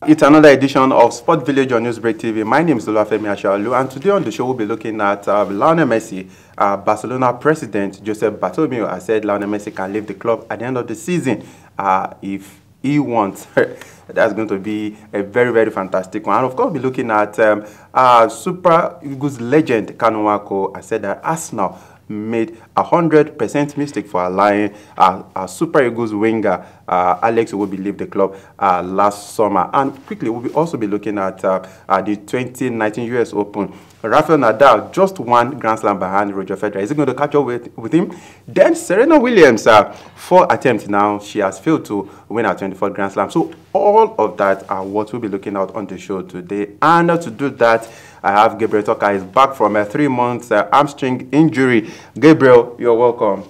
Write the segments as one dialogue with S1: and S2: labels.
S1: It's another edition of Sport Village on Newsbreak TV. My name is Olafemi Ashaolu, and today on the show we'll be looking at Lionel Messi. Barcelona president Josep Bartomeu has said Lionel Messi can leave the club at the end of the season if he wants. That's going to be a very, very fantastic one. And of course, we'll be looking at Super Eagles legend Kanu Nwankwo has said that Arsenal made 100% mistake for allowing Super Eagles winger Alex Iwobi leave the club last summer. And quickly, we'll also be looking at the 2019 US Open. Rafael Nadal just won Grand Slam behind Roger Federer. Is he going to catch up with him? Then Serena Williams, 4 attempts now. She has failed to win her 24th Grand Slam. So all of that are what we'll be looking at on the show today. And to do that, I have Gabriel Tucker. Is back from a 3-month hamstring injury. Gabriel, you're welcome.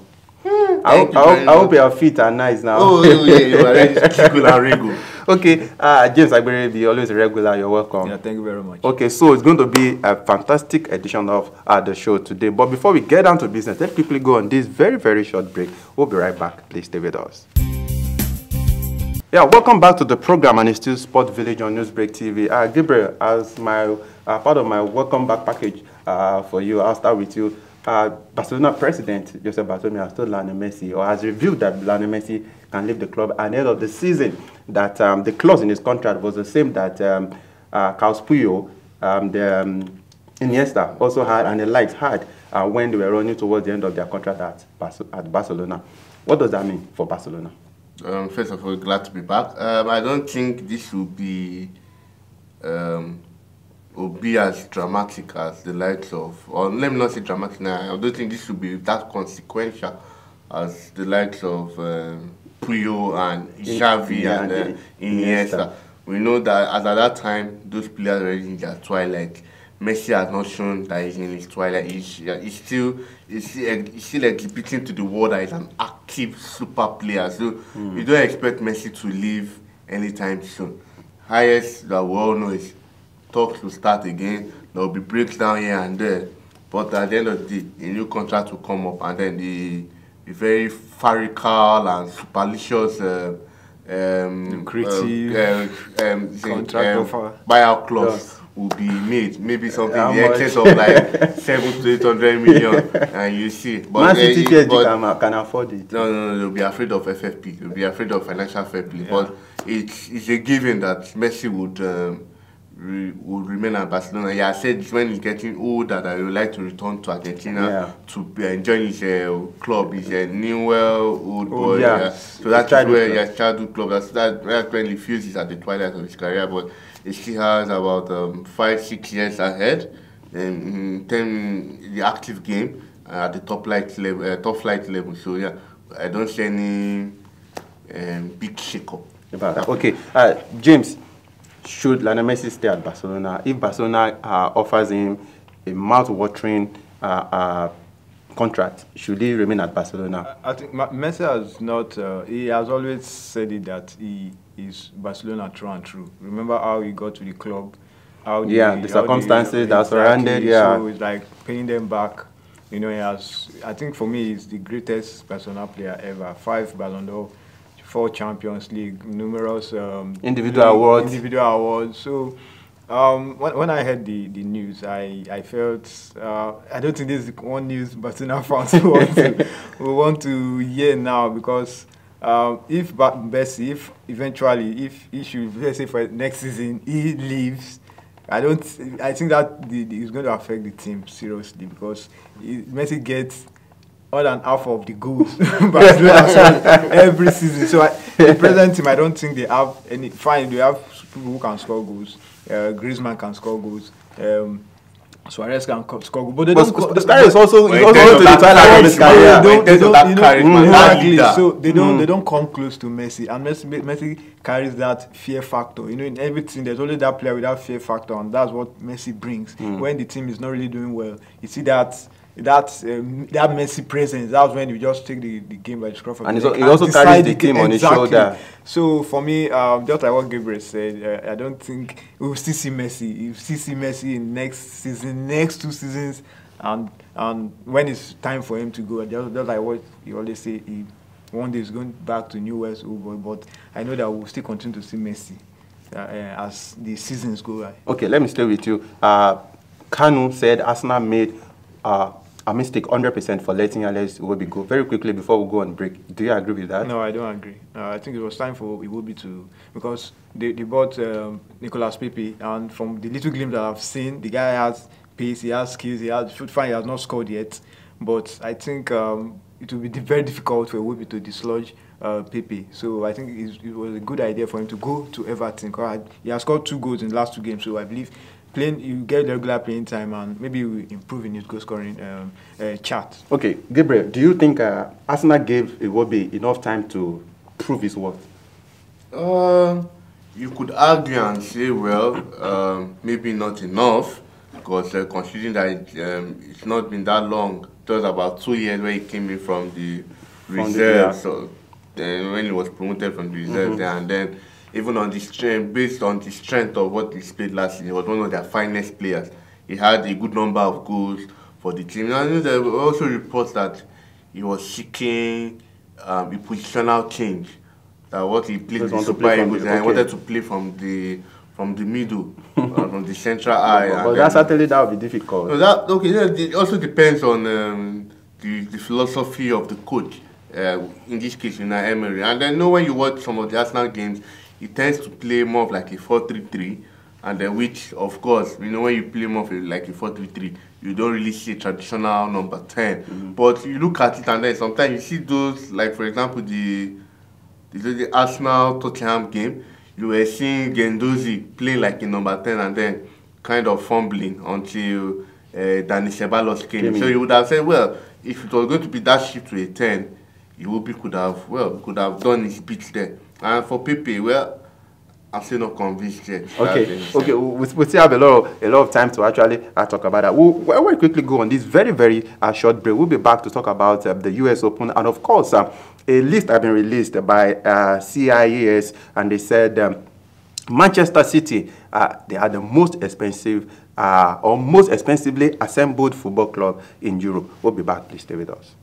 S1: I hope your feet are nice now.
S2: Oh, yeah, you are ready to tickle and wriggle.
S1: Okay, James Agbere, be always regular. You're welcome.
S3: Yeah, thank you very much.
S1: Okay, so it's going to be a fantastic edition of the show today. But before we get down to business, let's quickly go on this very, very short break. We'll be right back. Please stay with us. Yeah, welcome back to the program, and it's still Sport Village on Newsbreak TV. Gabriel, as my part of my welcome back package for you, I'll start with you. Barcelona president Josep Bartomeu has told Lionel Messi, or has revealed that Lionel Messi can leave the club at the end of the season. That the clause in his contract was the same that Carlos Puyol, Iniesta also had, and the likes had when they were running towards the end of their contract at Barcelona. What does that mean for Barcelona?
S2: First of all, glad to be back. I don't think this will be as dramatic as the likes of, or let me not say dramatic now, I don't think this will be that consequential as the likes of Puyol and Xavi and Iniesta. We know that as at that time, those players were in their twilight. Messi has not shown that he's in his twilight. He's still exhibiting to the world that he's an active super player. So you don't expect Messi to leave anytime soon. Highest that we all know is talks will start again. There will be breakdown here and there. But at the end of the day, a new contract will come up, and then the very farcical and superstitious
S3: contract offer
S2: buyout clause will be made. Maybe something in the excess of like 700 to 800 million, and you see.
S1: But Man City can afford it.
S2: No, they'll be afraid of FFP. They'll be afraid of financial fair play. Yeah. But it's a given that Messi would remain at Barcelona. Yeah, I said when he's getting older that he would like to return to Argentina to enjoy his club. He's a old boy. Yeah. So that's where his childhood club. That's when he feels he's at the twilight of his career. But he still has about 5-6 years ahead. And then the active game at the top flight level. So yeah, I don't see any big shake-up.
S1: Okay, James. Should Lionel Messi stay at Barcelona? If Barcelona offers him a mouth-watering contract, should he remain at Barcelona?
S3: I think Messi has not. He has always said it that he is Barcelona through and through. Remember how he got to the club?
S1: The circumstances that surrounded. Yeah,
S3: so it's like paying them back. You know, he has. I think for me, he's the greatest Barcelona player ever. 5 Ballon d'Or, 4 Champions League, numerous
S1: individual
S3: awards. So when I heard the news, I felt I don't think this is one news Barcelona fans want to hear now, because if Messi, if eventually he should, let's say for next season he leaves, I think that it's going to affect the team seriously, because Messi gets more than half of the goals every season. So the present team, I don't think they have any. Fine, they have people who can score goals. Griezmann can score goals. Suarez can score goals. But they don't.
S1: The guy is also to the twilight of his career.
S3: So they don't come close to Messi, and Messi carries that fear factor. You know, in everything, there's only that player with that fear factor, and that's what Messi brings. When the team is not really doing well, you see that Messi presence. That's when you just take the game by the scruff of the neck.
S1: And he also carries the team on his shoulder.
S3: So for me, just like what Gabriel said, I don't think we will still see Messi. You will still see Messi in next 2 seasons, and when it's time for him to go, just like what you always say, one day he's going back to New West, but I know that we'll still continue to see Messi. as the seasons go by.
S1: Okay, let me stay with you. Kanu said Arsenal made a mistake 100% for letting Alex Iwobi go. Very quickly before we go on break, do you agree with that?
S3: No, I don't agree. I think it was time for Iwobi to, because they bought Nicolas Pepe, and from the little glimpse that I've seen, the guy has pace, he has skills, he has shoot fine, he has not scored yet. But I think it will be very difficult for Iwobi to dislodge Pepe. So I think it was a good idea for him to go to Everton. He has scored 2 goals in the last 2 games, so I believe you get regular playing time and maybe you improve in his goal scoring chart.
S1: Okay, Gabriel, do you think Arsenal gave Iwobi enough time to prove his worth?
S2: You could argue and say, well, maybe not enough, because considering that it's not been that long, it was about 2 years where he came in from the reserve, so then when he was promoted from the reserve, and then even on the strength, based on the strength of what he played last season, he was one of their finest players. He had a good number of goals for the team. And there were also reports that he was seeking a positional change. That what he played with the Super Eagles, and he wanted to play from the middle, from the central eye.
S1: But that would be difficult.
S2: So it also depends on the philosophy of the coach. In this case, Emery. And then when you watch some of the Arsenal games, he tends to play more of like a 4-3-3, and then which, of course, when you play more of like a 4-3-3, you don't really see traditional number 10. But you look at it, and then sometimes you see those, like for example, the Arsenal-Tottenham game, you were seeing Guendouzi play like a number 10 and then kind of fumbling until Dani Ceballos came. So you would have said, well, if it was going to be that shift to a 10, Iwobi could have done his bits there. And for Pepe, well, I'm still not convinced yet.
S1: Okay. We still have a lot of time to actually talk about that. We'll quickly go on this very short break. We'll be back to talk about the US Open, and of course, a list has been released by CIAS, and they said Manchester City they are the most expensive or most expensively assembled football club in Europe. We'll be back. Please stay with us.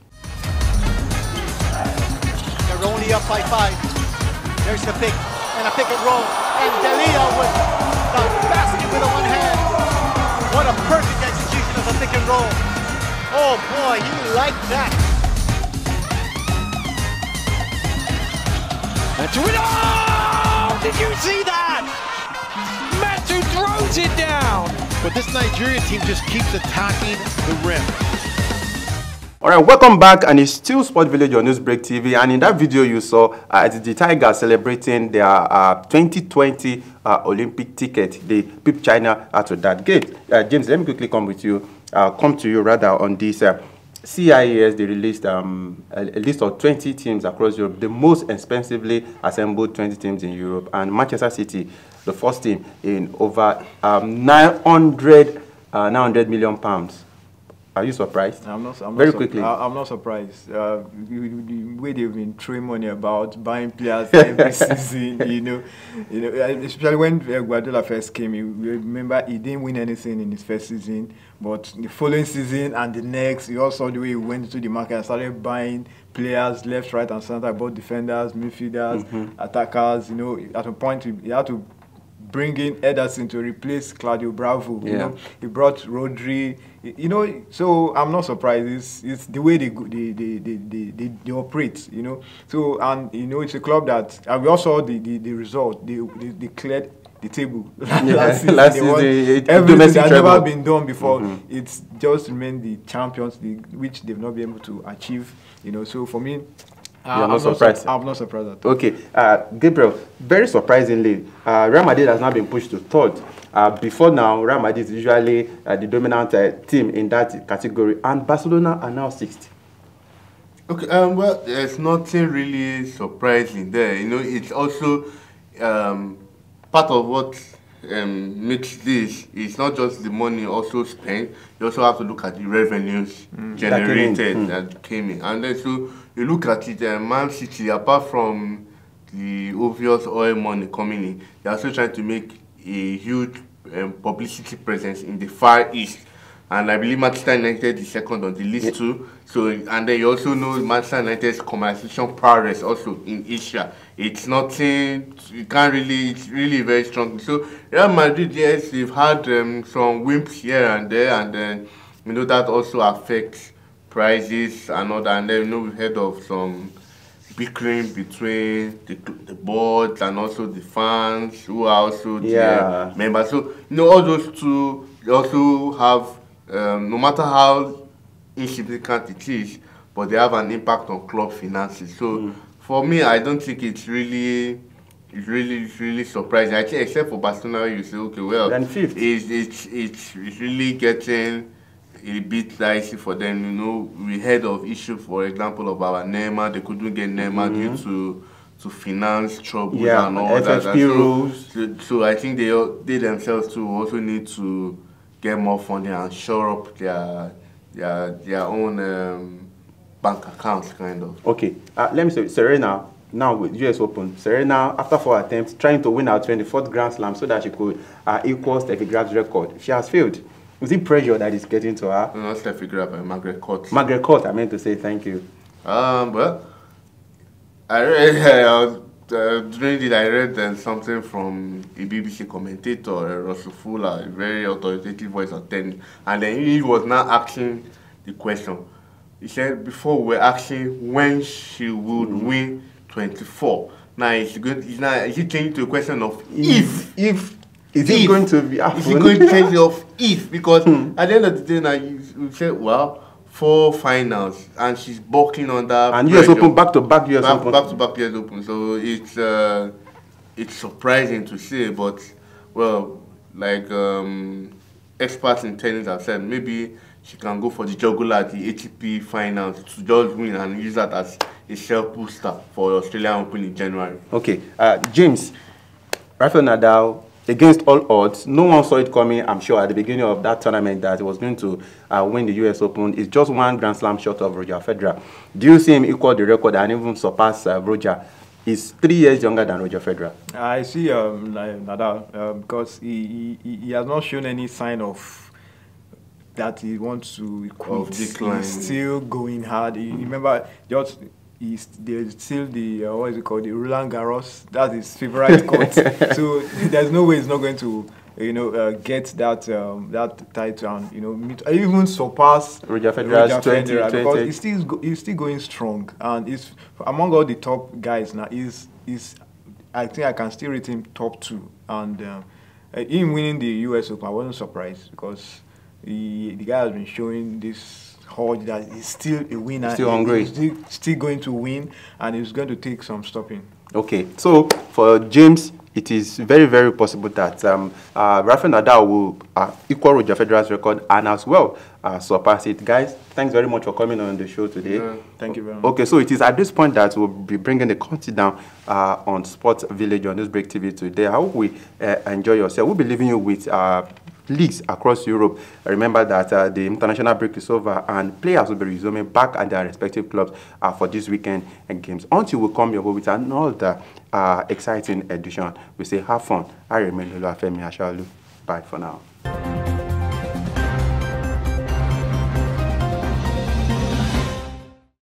S4: They're only up by 5. There's the pick, and a pick and roll. And Delia with the basket with a one hand. What a perfect execution of the pick and roll. Oh boy, he liked that.
S5: Metu, oh! Did you see that? Metu throws it down.
S4: But this Nigerian team just keeps attacking the rim.
S1: All right, welcome back, and it's still Sport Village on Newsbreak TV. And in that video you saw, it's the Tigers celebrating their 2020 Olympic ticket. They pipped China out of that gate. James, let me quickly come to you rather on this. CIAS, they released a list of 20 teams across Europe, the most expensively assembled 20 teams in Europe, and Manchester City, the first team in over 900 million pounds. Are you surprised?
S3: I'm not
S1: quickly.
S3: I'm not surprised. The way they've been throwing money about buying players every season, especially when Guardiola first came, you remember he didn't win anything in his first season, but the following season and the next, you also saw the way he went into the market and started buying players left, right, and center, both defenders, midfielders, attackers. At a point he had to bring in Ederson to replace Claudio Bravo. He brought Rodri. So I'm not surprised. It's the way they operate. So, and it's a club that, and we also saw the result. They cleared the table last season. Everything that never been done before. It's just remained the Champions League, which they've not been able to achieve. So for me,
S1: I'm not surprised.
S3: I'm not surprised at all.
S1: Okay, Gabriel, very surprisingly, Real Madrid has now been pushed to third. Before now, Real Madrid is usually the dominant team in that category, and Barcelona are now 60th.
S2: Okay, well, there's nothing really surprising there. It's also part of what makes this is not just the money also spent. You also have to look at the revenues generated that came in. And then so you look at it, Man City, apart from the obvious oil money coming in, they're also trying to make a huge publicity presence in the Far East. and I believe Manchester United is second on the list too. So, and then you also know Manchester United's commercialization prowess also in Asia. It's nothing, you can't really, it's really very strong. So, Real Madrid, yes, they've had some wimps here and there, and then, you know, that also affects prices and all that. And then, you know, we've heard of some bickering between the boards and also the fans who are also the members. So, you know, all those two also have, no matter how insignificant it is, but they have an impact on club finances. So for me, I don't think it's really surprising. I think except for Barcelona, you say, okay, well,
S1: then fifth.
S2: It's really getting a bit dicey for them. You know, we heard of issues, for example, of our Neymar. They couldn't get Neymar due to finance troubles and all that. So I think they themselves too also need to get more funding and shore up their own bank accounts, kind of.
S1: Okay, let me say, Serena, now with US Open, Serena, after 4 attempts, trying to win her 24th Grand Slam so that she could equal Steffi Graf's record. She has failed. Is it pressure that is getting to her?
S2: No, not Steffi Graf, Margaret Court.
S1: Margaret Court, I meant to say thank you.
S2: Well, I read, during it, I read something from a BBC commentator, Russell Fuller, a very authoritative voice on tennis, and then he was now asking the question. He said before we were asking when she would win 24. Now is he changing to a question of if
S1: is it going to be
S2: is he going to change of if, because at the end of the day now you say, well, 4 finals and she's bulking on that
S1: and
S2: pressure.
S1: US Open back to back US Open.
S2: Back to back US Open. So it's surprising to see, but well, like experts in tennis have said, maybe she can go for the jugular at the ATP finals to just win and use that as a self booster for Australian Open in January.
S1: Okay, James, Rafael Nadal, against all odds, no one saw it coming, I'm sure, at the beginning of that tournament that he was going to win the US Open. It's just 1 Grand Slam short of Roger Federer. Do you see him equal the record and even surpass Roger? He's 3 years younger than Roger Federer.
S3: I see Nadal because he has not shown any sign of that he wants to quit.
S2: Decline.
S3: He's still going hard. Remember, there's still the what is it called, the Roland Garros. That's his favorite court. So there's no way he's not going to get that that title and even surpass
S1: Roger Federer's 20,
S3: because he's still going strong, and he's among all the top guys now. I think I can still rate him top 2, and him winning the US Open, I wasn't surprised because the guy has been showing this hold that he's still a winner.
S1: Still hungry.
S3: He's still going to win, and he's going to take some stopping.
S1: Okay, so for James, it is very, very possible that Rafael Nadal will equal Roger Federer's record and as well surpass it. Guys, thanks very much for coming on the show today.
S3: Thank you very much.
S1: Okay, so it is at this point that we'll be bringing the countdown on Sports Village on Newsbreak TV today. I hope we enjoy yourself. We'll be leaving you with leagues across Europe. Remember that the international break is over and players will be resuming back at their respective clubs for this weekend games. Until we come your way with another exciting edition, we say have fun. I remain Lulu Afemi Ashalu. Bye for now.